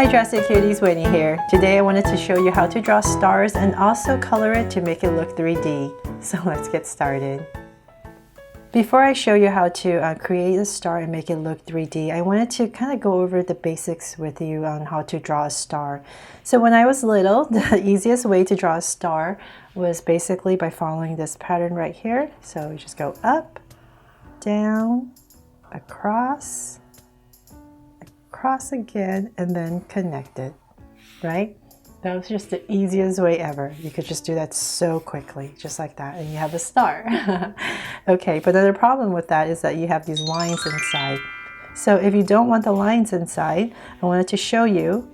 Hi Dressy Cuties, Whitney here. Today I wanted to show you how to draw stars and also color it to make it look 3D. So let's get started. Before I show you how to create a star and make it look 3D, I wanted to kind of go over the basics with you on how to draw a star. So when I was little, the easiest way to draw a star was basically by following this pattern right here. So you just go up, down, across again, and then connect it, right? That was just the easiest way ever. You could just do that so quickly, just like that, and you have a star. Okay, but then the problem with that is that you have these lines inside. So if you don't want the lines inside, I wanted to show you,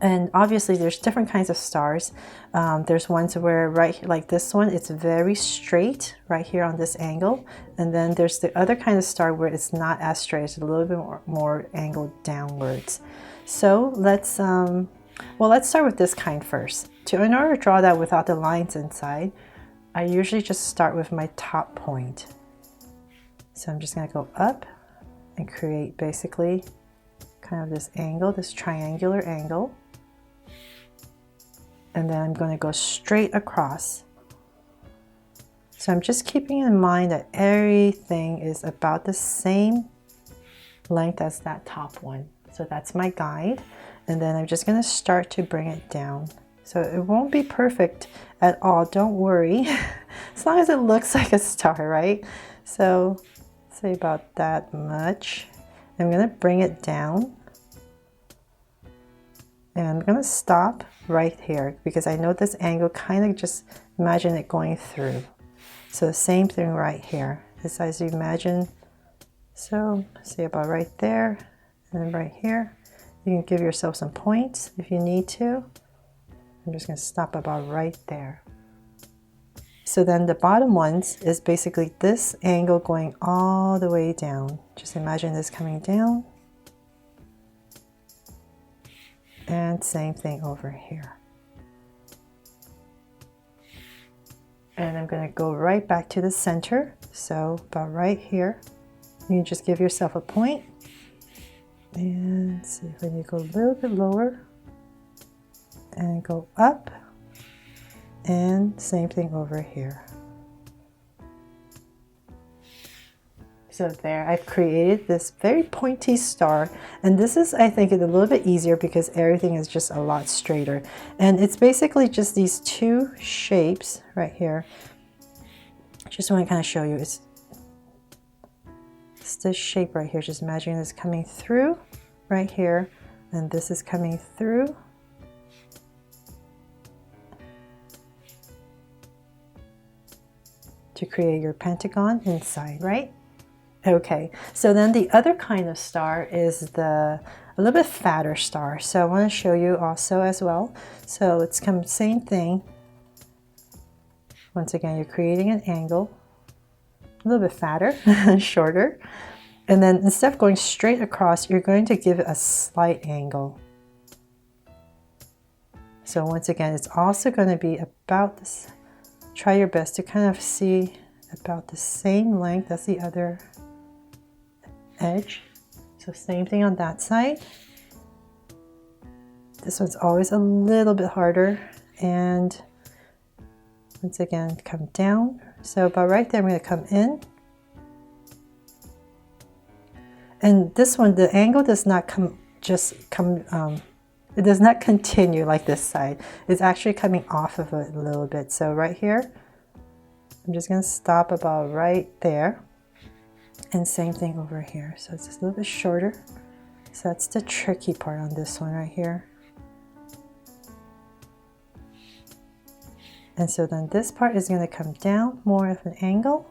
and obviously there's different kinds of stars. There's ones where right like this one, it's very straight right here on this angle, and then there's the other kind of star where it's not as straight, it's a little bit more angled downwards. So let's start with this kind first. In order to draw that without the lines inside, I usually just start with my top point. So I'm just going to go up and create basically kind of this angle, this triangular angle. And then I'm going to go straight across. So I'm just keeping in mind that everything is about the same length as that top one. So that's my guide. And then I'm just going to start to bring it down. So it won't be perfect at all, don't worry. As long as it looks like a star, right? So say about that much. I'm going to bring it down. And I'm going to stop right here because I know this angle, kind of just imagine it going through. So the same thing right here. Just as you imagine. So say about right there and then right here. You can give yourself some points if you need to. I'm just going to stop about right there. So then the bottom ones is basically this angle going all the way down. Just imagine this coming down. And same thing over here. And I'm going to go right back to the center. So about right here. You just give yourself a point. And see if you go a little bit lower. And go up. And same thing over here. So there, I've created this very pointy star, and this is, I think, a little bit easier because everything is just a lot straighter. And it's basically just these two shapes right here. Just want to kind of show you, it's this shape right here. Just imagine this coming through right here, and this is coming through. To create your pentagon inside, right? Okay, so then the other kind of star is a little bit fatter star. So I want to show you also as well. So it's same thing. Once again, you're creating an angle, a little bit fatter, shorter. And then instead of going straight across, you're going to give it a slight angle. So once again, it's also going to be about this. Try your best to kind of see about the same length as the other edge. So same thing on that side. This one's always a little bit harder, and once again come down. So about right there I'm going to come in, and this one, the angle does not it does not continue like this side. It's actually coming off of it a little bit. So right here I'm just going to stop about right there. And same thing over here. So it's just a little bit shorter. So that's the tricky part on this one right here. And so then this part is going to come down more of an angle.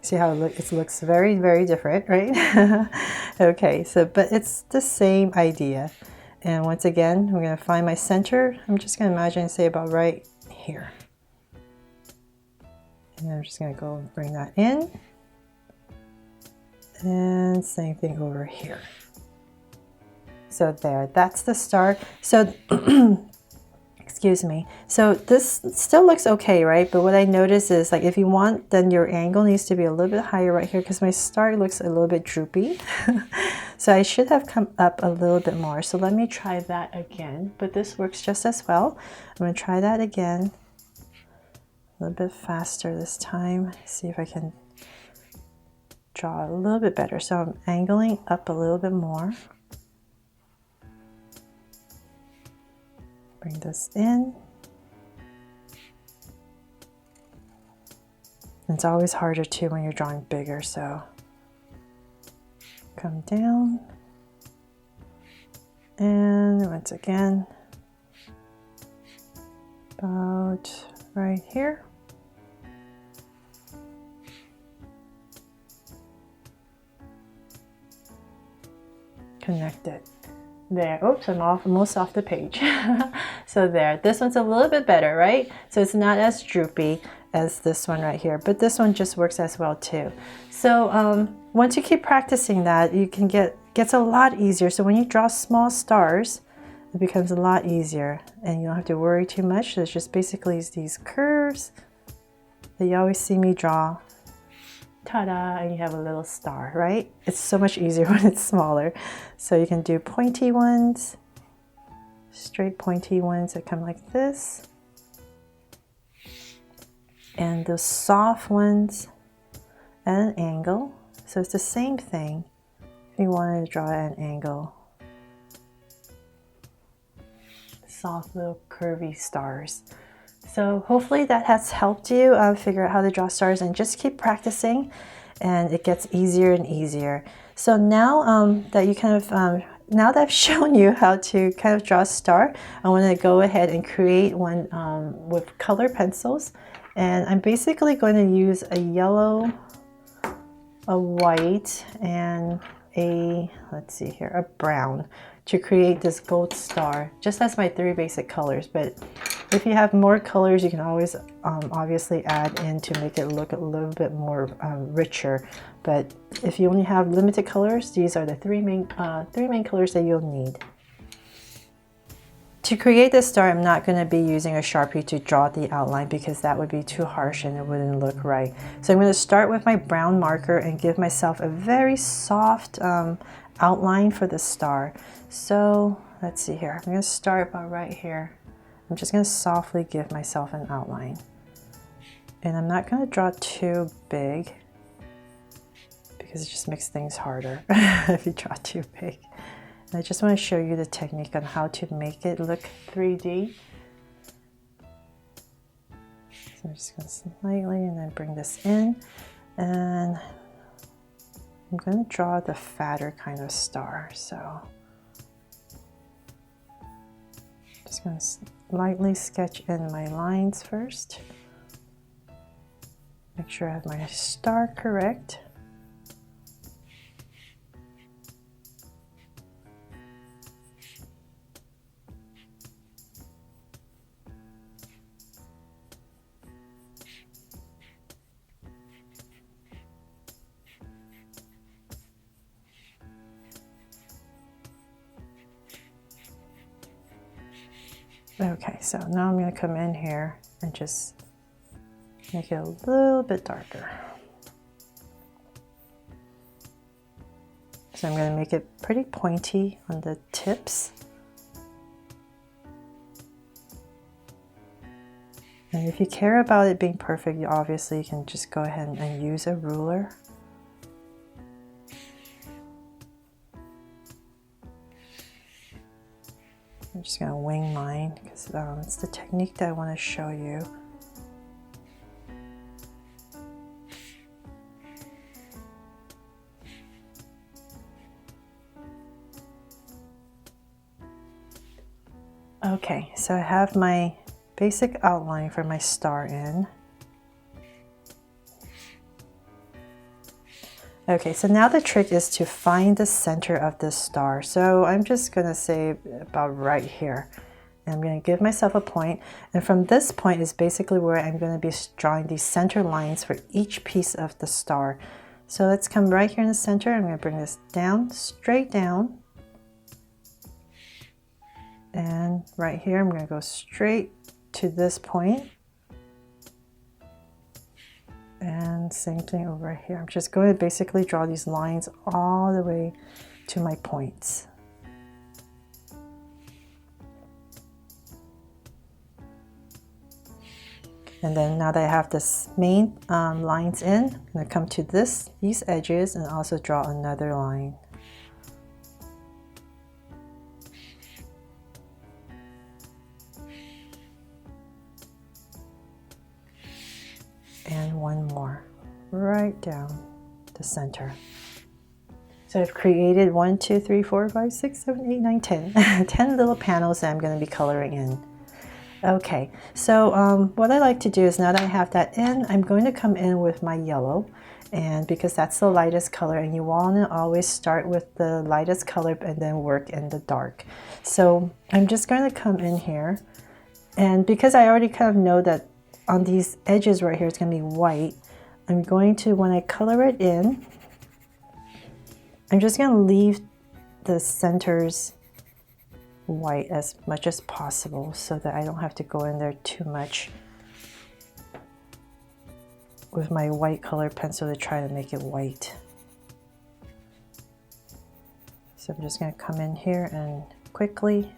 See how it looks very, very different, right? Okay, so but it's the same idea. And once again, we're going to find my center. I'm just going to imagine, say about right here. And I'm just going to go and bring that in. And same thing over here. So there, that's the star. So, excuse Excuse me. So this still looks okay, right? But what I notice is, like, if you want, then your angle needs to be a little bit higher right here, because my star looks a little bit droopy. So I should have come up a little bit more. So let me try that again, but this works just as well. I'm going to try that again, a little bit faster this time. See if I can draw a little bit better. So I'm angling up a little bit more. Bring this in. It's always harder too when you're drawing bigger, so come down. And once again, about right here. Connect it. There. Oops, I'm almost off the page. So there. This one's a little bit better, right? So it's not as droopy as this one right here, but this one just works as well too. So once you keep practicing that, you can gets a lot easier. So when you draw small stars, it becomes a lot easier, and you don't have to worry too much. There's just basically these curves that you always see me draw. Ta-da, and you have a little star, right? It's so much easier when it's smaller. So you can do pointy ones, straight pointy ones that come like this, and those soft ones at an angle. So it's the same thing if you wanted to draw at an angle. Soft little curvy stars. So hopefully that has helped you figure out how to draw stars, and just keep practicing and it gets easier and easier. So now that you kind of now that I've shown you how to kind of draw a star, I want to go ahead and create one with color pencils. And I'm basically going to use a yellow, a white, and a, let's see here, a brown to create this gold star, just as my 3 basic colors. But if you have more colors, you can always obviously add in to make it look a little bit more richer. But if you only have limited colors, these are the three main colors that you'll need. To create this star, I'm not going to be using a Sharpie to draw the outline, because that would be too harsh and it wouldn't look right. So I'm going to start with my brown marker and give myself a very soft outline for the star. So let's see here. I'm going to start about right here. I'm just going to softly give myself an outline. And I'm not going to draw too big, because it just makes things harder if you draw too big. And I just want to show you the technique on how to make it look 3D. So I'm just going to slightly and then bring this in. And I'm going to draw the fatter kind of star. So just going to lightly sketch in my lines first. Make sure I have my star correct. Okay, so now I'm going to come in here and just make it a little bit darker. So I'm going to make it pretty pointy on the tips. And if you care about it being perfect, you obviously can just go ahead and use a ruler. I'm just going to wing mine, because it's the technique that I want to show you. Okay, so I have my basic outline for my star in. Okay, so now the trick is to find the center of this star. So I'm just going to say about right here. And I'm going to give myself a point. And from this point is basically where I'm going to be drawing these center lines for each piece of the star. So let's come right here in the center. I'm going to bring this down, straight down. And right here, I'm going to go straight to this point. And same thing over here. I'm just going to basically draw these lines all the way to my points. And then now that I have this main lines in, I'm going to come to these edges and also draw another line. And one more right down the center. So I've created 1, 2, 3, 4, 5, 6, 7, 8, 9, 10. 10 little panels that I'm going to be coloring in. Okay, so what I like to do is now that I have that in, I'm going to come in with my yellow, and because that's the lightest color, and you want to always start with the lightest color and then work in the dark. So I'm just going to come in here, and because I already kind of know that on these edges right here it's going to be white, I'm going to, when I color it in, I'm just going to leave the centers white as much as possible so that I don't have to go in there too much with my white color pencil to try to make it white. So I'm just going to come in here and quickly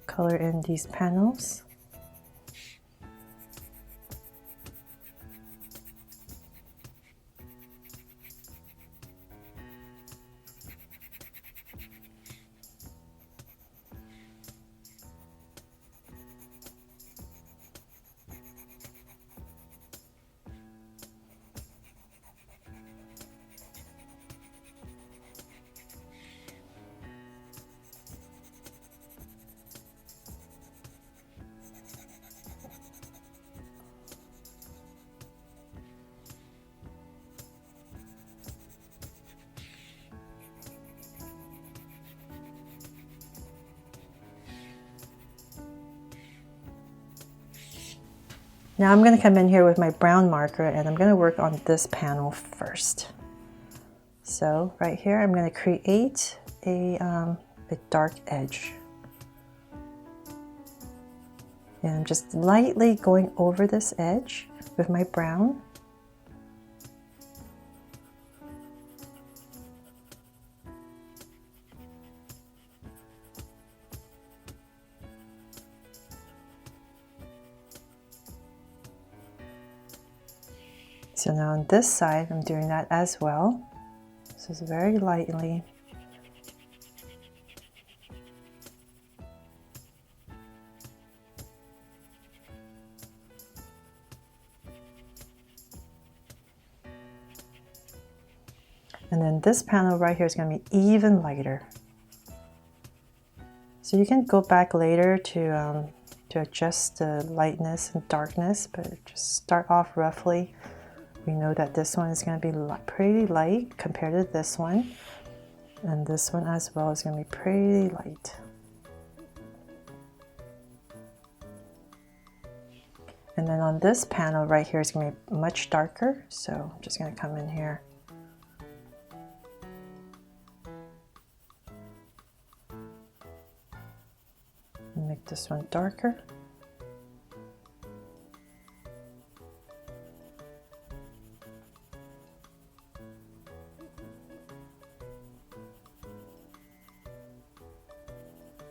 color in these panels. Now I'm going to come in here with my brown marker and I'm going to work on this panel first. So right here I'm going to create a dark edge. And I'm just lightly going over this edge with my brown. So now on this side, I'm doing that as well. So it's very lightly. And then this panel right here is going to be even lighter. So you can go back later to adjust the lightness and darkness, but just start off roughly. We know that this one is going to be pretty light compared to this one. And this one as well is going to be pretty light. And then on this panel right here is going to be much darker. So I'm just going to come in here. And make this one darker.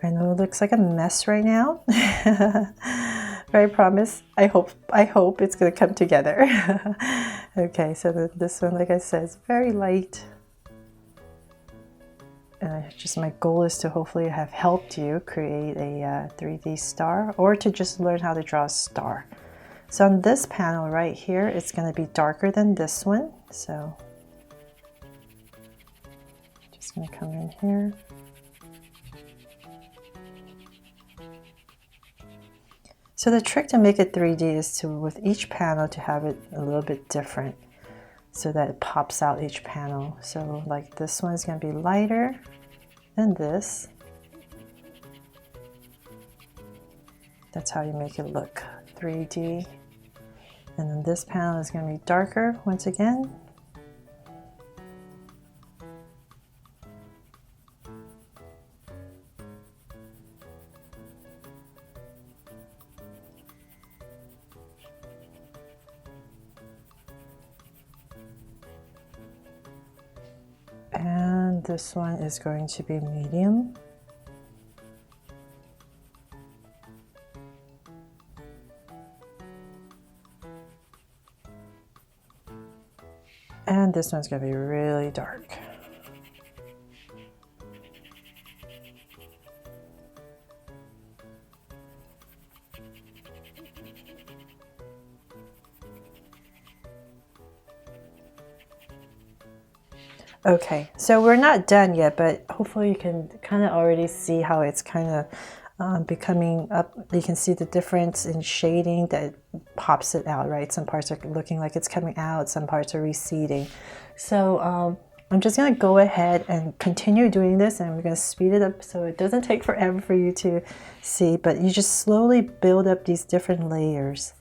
I know it looks like a mess right now, but I promise, I hope it's going to come together. Okay, so this one, like I said, is very light. And my goal is to hopefully have helped you create a 3D star, or to just learn how to draw a star. So on this panel right here, it's going to be darker than this one. So just going to come in here. So the trick to make it 3D is to, with each panel, to have it a little bit different so that it pops out each panel. So like this one is going to be lighter than this. That's how you make it look 3D. And then this panel is going to be darker once again. this one is going to be medium. And this one's going to be really dark. Okay, so we're not done yet, but hopefully you can kind of already see how it's kind of becoming up. You can see the difference in shading that pops it out, right? Some parts are looking like it's coming out, some parts are receding. So I'm just going to go ahead and continue doing this, and we're going to speed it up so it doesn't take forever for you to see, but you just slowly build up these different layers.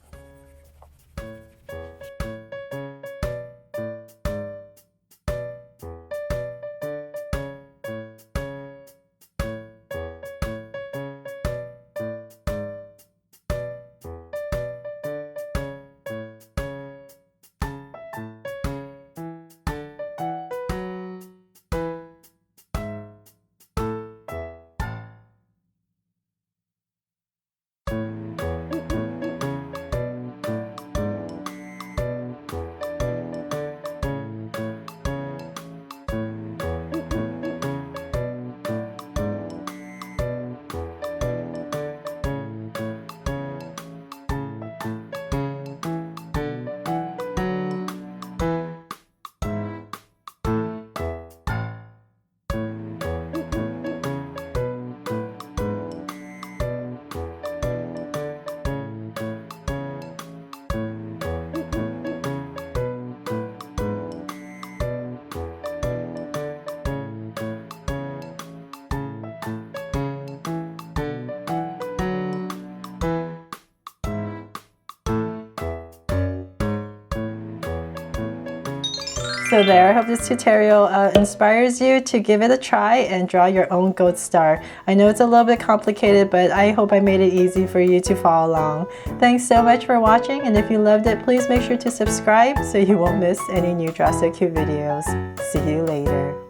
So there, I hope this tutorial inspires you to give it a try and draw your own goat star. I know it's a little bit complicated, but I hope I made it easy for you to follow along. Thanks so much for watching, and if you loved it, please make sure to subscribe so you won't miss any new Draw So Cute videos. See you later.